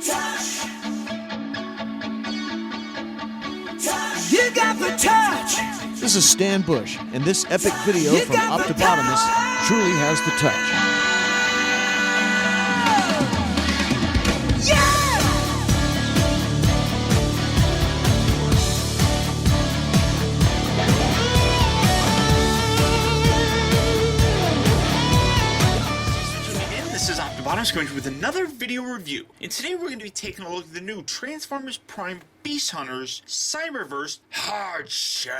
touch. You got the touch. This is Stan Bush, and this epic video from Optibotimus truly has the touch. This is optibotimus going with another video review, and today we're going to be taking a look at the new Transformers Prime Beast Hunters Cyberverse Hardshell.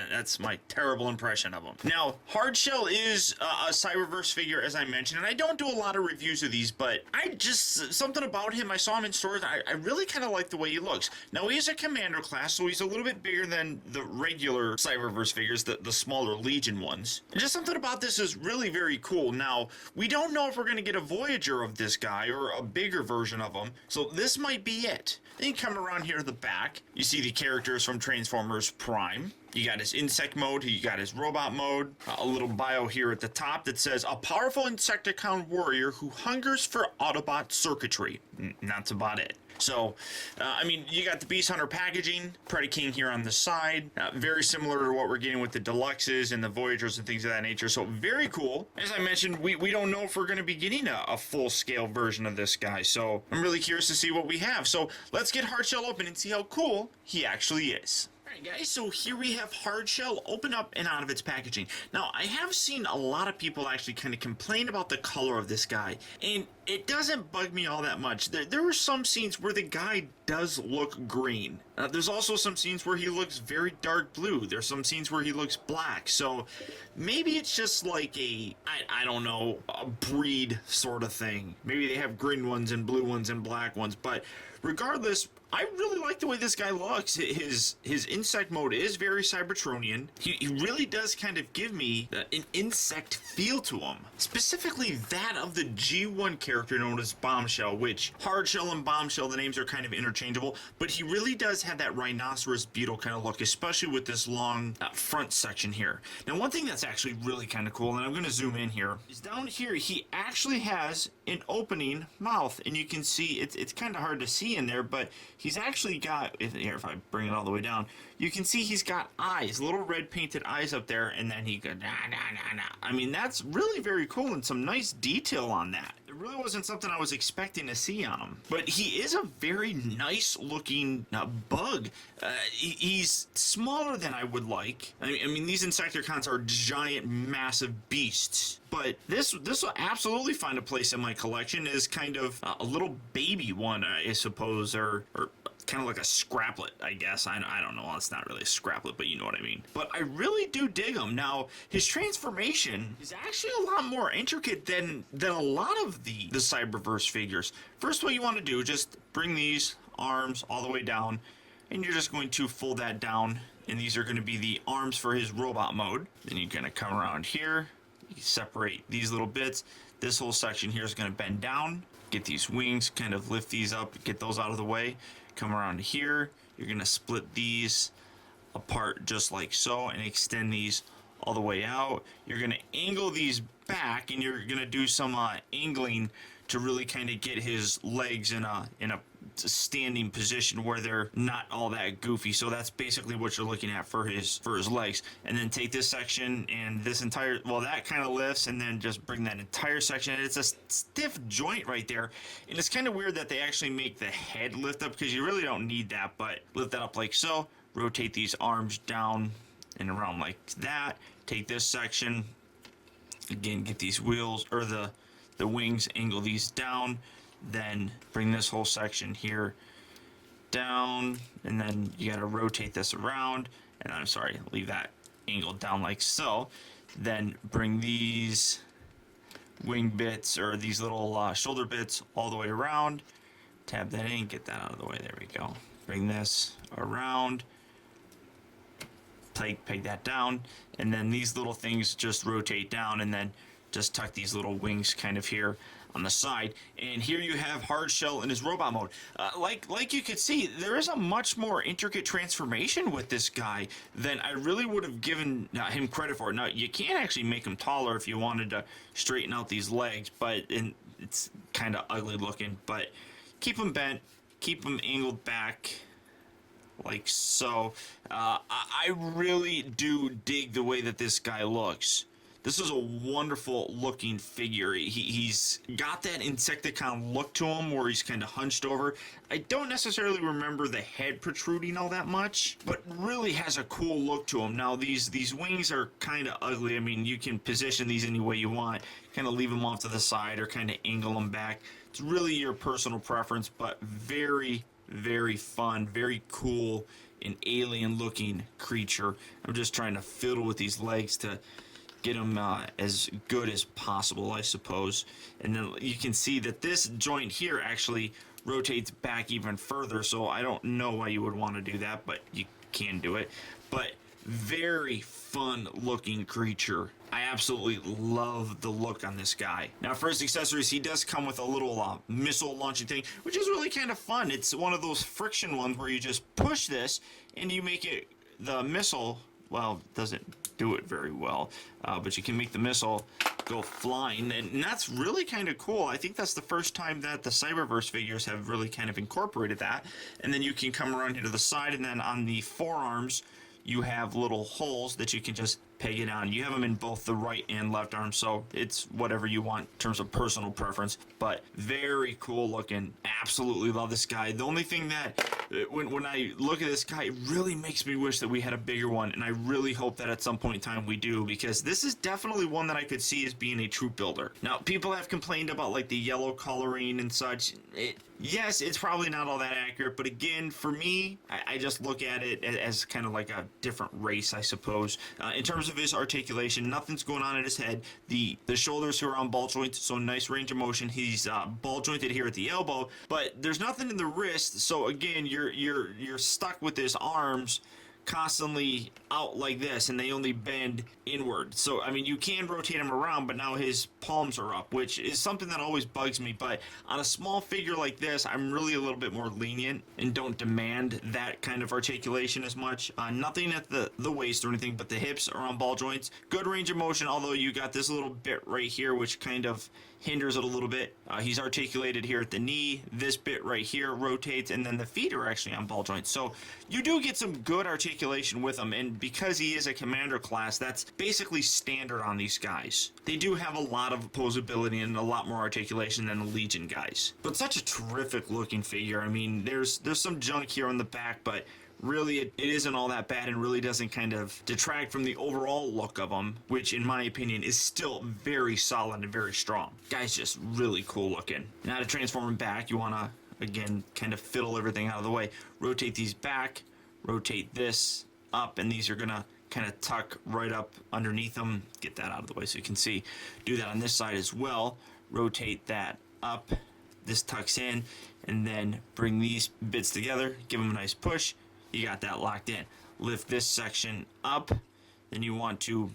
That's my terrible impression of him. Now, Hardshell is a Cyberverse figure, as I mentioned, and I don't do a lot of reviews of these, but something about him, I saw him in stores, and I really kind of like the way he looks. Now, he is a commander class, so he's a little bit bigger than the regular Cyberverse figures, the smaller Legion ones. And just something about this is really very cool. Now, we don't know if we're going to get a Voyager of this guy, or a bigger version of him, so this might be it. Then you come around here to the back, you see the characters from Transformers Prime. You got his insect mode, you got his robot mode, a little bio here at the top that says, a powerful Insecticon warrior who hungers for Autobot circuitry. That's about it. So, I mean, you got the Beast Hunter packaging, Predaking here on the side, very similar to what we're getting with the Deluxes and the Voyagers and things of that nature, so very cool. As I mentioned, we don't know if we're going to be getting a full-scale version of this guy, so I'm really curious to see what we have. So, let's get Hardshell open and see how cool he actually is. Alright guys, so here we have Hardshell open up and out of its packaging. Now, I have seen a lot of people actually kind of complain about the color of this guy, and it doesn't bug me all that much. There were some scenes where the guy does look green. There's also some scenes where he looks very dark blue. There's some scenes where he looks black. So maybe it's just like I don't know, a breed sort of thing. Maybe they have green ones and blue ones and black ones. But regardless, I really like the way this guy looks. His insect mode is very Cybertronian. He really does kind of give me an insect feel to him. Specifically that of the G1 character known as Bombshell, which Hardshell and Bombshell, the names are kind of interchangeable, but he really does have that rhinoceros beetle kind of look, especially with this long front section here. Now, one thing that's actually really kind of cool, and I'm going to zoom in here, is down here he actually has an opening mouth, and you can see it's kind of hard to see in there, but he's actually got, if I bring it all the way down, you can see he's got eyes, little red painted eyes up there, and then he goes, nah, nah, nah, nah. I mean, that's really very cool and some nice detail on that. It really wasn't something I was expecting to see on him. But he is a very nice looking bug. He's smaller than I would like. I mean, these Insecticons are giant, massive beasts. But this will absolutely find a place in my collection as kind of a little baby one, I suppose, or kind of like a scraplet, I guess. I don't know. Well, it's not really a scraplet, but you know what I mean. But I really do dig him. Now, his transformation is actually a lot more intricate than a lot of the Cyberverse figures. First, what you want to do, just bring these arms all the way down, and you're just going to fold that down, and these are going to be the arms for his robot mode. Then you're going to come around here, you separate these little bits. This whole section here is going to bend down, get these wings, kind of lift these up, get those out of the way. Come around here, you're going to split these apart just like so and extend these all the way out. You're going to angle these back, and you're going to do some angling to really kind of get his legs in a standing position where they're not all that goofy. So that's basically what you're looking at for his legs. And then take this section and this entire, well, that kind of lifts, and then just bring that entire section. And it's a stiff joint right there, and it's kind of weird that they actually make the head lift up, because you really don't need that, but lift that up like so. Rotate these arms down and around like that. Take this section, again, get these wheels or the wings, angle these down, then bring this whole section here down, and then you got to rotate this around, and I'm sorry, leave that angled down like so. Then bring these wing bits or these little shoulder bits all the way around, tab that in, get that out of the way, there we go. Bring this around, peg that down, and then these little things just rotate down, and then just tuck these little wings kind of here on the side. And here you have Hardshell in his robot mode. Like you could see, there is a much more intricate transformation with this guy than I really would have given him credit for. Now, you can actually make him taller if you wanted to straighten out these legs, but it's kind of ugly looking, but keep them bent, keep them angled back like so. I really do dig the way that this guy looks. This is a wonderful looking figure. He's got that Insecticon look to him where he's kind of hunched over. I don't necessarily remember the head protruding all that much, but really has a cool look to him. Now these wings are kind of ugly. I mean, you can position these any way you want. Kind of leave them off to the side or kind of angle them back. It's really your personal preference, but very, very fun, very cool, an alien looking creature. I'm just trying to fiddle with these legs to get them as good as possible, I suppose. And then you can see that this joint here actually rotates back even further, so I don't know why you would want to do that, but you can do it. But very fun looking creature. I absolutely love the look on this guy. Now for his accessories, he does come with a little missile launching thing, which is really kind of fun. It's one of those friction ones where you just push this and you make it, the missile, well, doesn't do it very well, but you can make the missile go flying, and that's really kind of cool. I think that's the first time that the Cyberverse figures have really kind of incorporated that. And then you can come around here to the side, and then on the forearms you have little holes that you can just peg it on. You have them in both the right and left arm, so it's whatever you want in terms of personal preference, but very cool looking. Absolutely love this guy. The only thing that when I look at this guy, it really makes me wish that we had a bigger one, and I really hope that at some point in time we do, because this is definitely one that I could see as being a troop builder. Now, people have complained about like the yellow coloring and such. Yes, it's probably not all that accurate, but again, for me, I just look at it as kind of like a different race, I suppose. In terms of his articulation, nothing's going on in his head. The shoulders are on ball joints, so nice range of motion. He's ball jointed here at the elbow, but there's nothing in the wrist, so again, you're stuck with his arms constantly out like this, and they only bend inward. So I mean, you can rotate him around, but now his palms are up, which is something that always bugs me. But on a small figure like this, I'm really a little bit more lenient and don't demand that kind of articulation as much. Nothing at the waist or anything, but the hips are on ball joints. Good range of motion, although you got this little bit right here which kind of hinders it a little bit. He's articulated here at the knee. This bit right here rotates, and then the feet are actually on ball joints. So you do get some good articulation with him, and because he is a commander class, that's basically standard on these guys. They do have a lot of posability and a lot more articulation than the Legion guys. But such a terrific looking figure. I mean, there's some junk here on the back, but really it isn't all that bad and really doesn't kind of detract from the overall look of them, which in my opinion is still very solid and very strong. Guy's just really cool looking. Now to transform him back, you want to again kind of fiddle everything out of the way. Rotate these back, rotate this up, and these are gonna kind of tuck right up underneath them. Get that out of the way so you can see. Do that on this side as well. Rotate that up, this tucks in, and then bring these bits together, give them a nice push. You got that locked in. Lift this section up, then you want to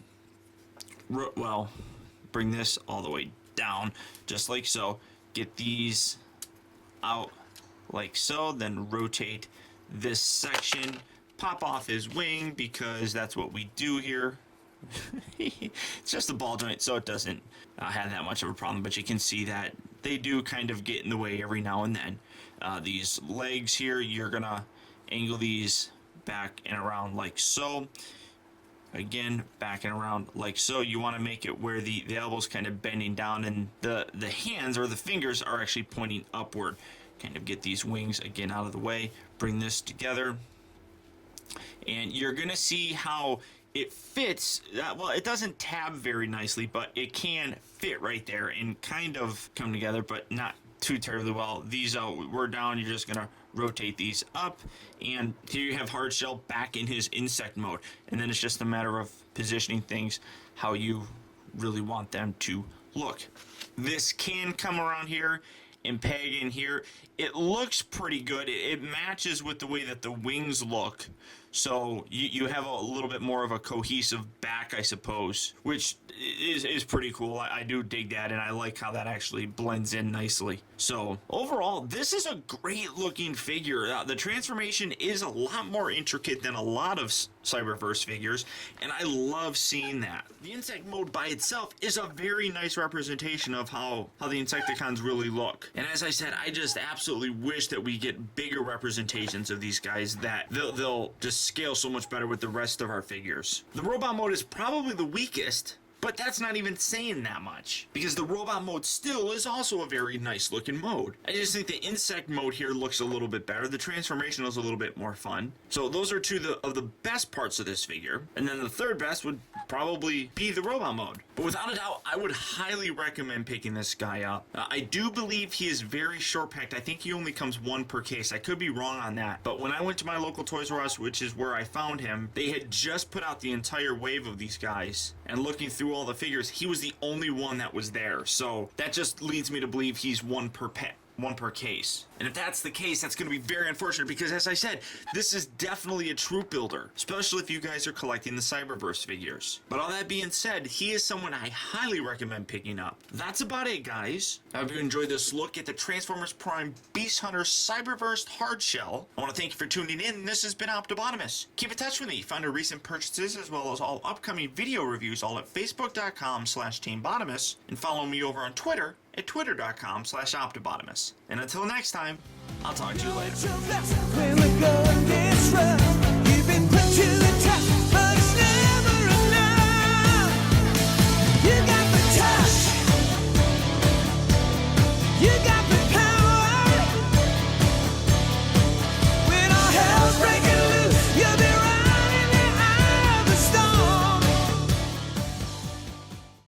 bring this all the way down, just like so. Get these out like so, then rotate this section, pop off his wing, because that's what we do here. It's just a ball joint, so it doesn't have that much of a problem, but you can see that they do kind of get in the way every now and then. These legs here, you're gonna angle these back and around like so. Again, back and around like so. You want to make it where the elbow's kind of bending down, and the hands or the fingers are actually pointing upward. Kind of get these wings again out of the way. Bring this together, and you're gonna see how it fits. Well, it doesn't tab very nicely, but it can fit right there and kind of come together, but not too terribly well. These we're down, you're just gonna rotate these up, and here you have Hardshell back in his insect mode, and then it's just a matter of positioning things how you really want them to look. This can come around here and peg in here. It looks pretty good. It matches with the way that the wings look, So you have a little bit more of a cohesive back, I suppose, which is pretty cool. I do dig that, and I like how that actually blends in nicely. So overall, this is a great looking figure. The transformation is a lot more intricate than a lot of Cyberverse figures, and I love seeing that. The insect mode by itself is a very nice representation of how the Insecticons really look. And as I said, I just absolutely wish that we get bigger representations of these guys, that they'll just scale so much better with the rest of our figures. The robot mode is probably the weakest, but that's not even saying that much, because the robot mode still is also a very nice looking mode. I just think the insect mode here looks a little bit better. The transformation is a little bit more fun. So those are two of the best parts of this figure. And then the third best would probably be the robot mode. But without a doubt, I would highly recommend picking this guy up. I do believe he is very short packed. I think he only comes one per case. I could be wrong on that. But when I went to my local Toys R Us, which is where I found him, they had just put out the entire wave of these guys. And looking through all the figures, he was the only one that was there. So that just leads me to believe he's one per case. And if that's the case, that's going to be very unfortunate, because as I said, this is definitely a troop builder, especially if you guys are collecting the Cyberverse figures. But all that being said, he is someone I highly recommend picking up. That's about it, guys. I hope you enjoyed this look at the Transformers Prime Beast Hunter Cyberverse Hardshell. I want to thank you for tuning in. This has been Optibotimus. Keep in touch with me. Find our recent purchases as well as all upcoming video reviews all at facebook.com/teambotimus, and follow me over on Twitter at twitter.com/optibotimus. And until next time, I'll talk to you later. When the going gets rough.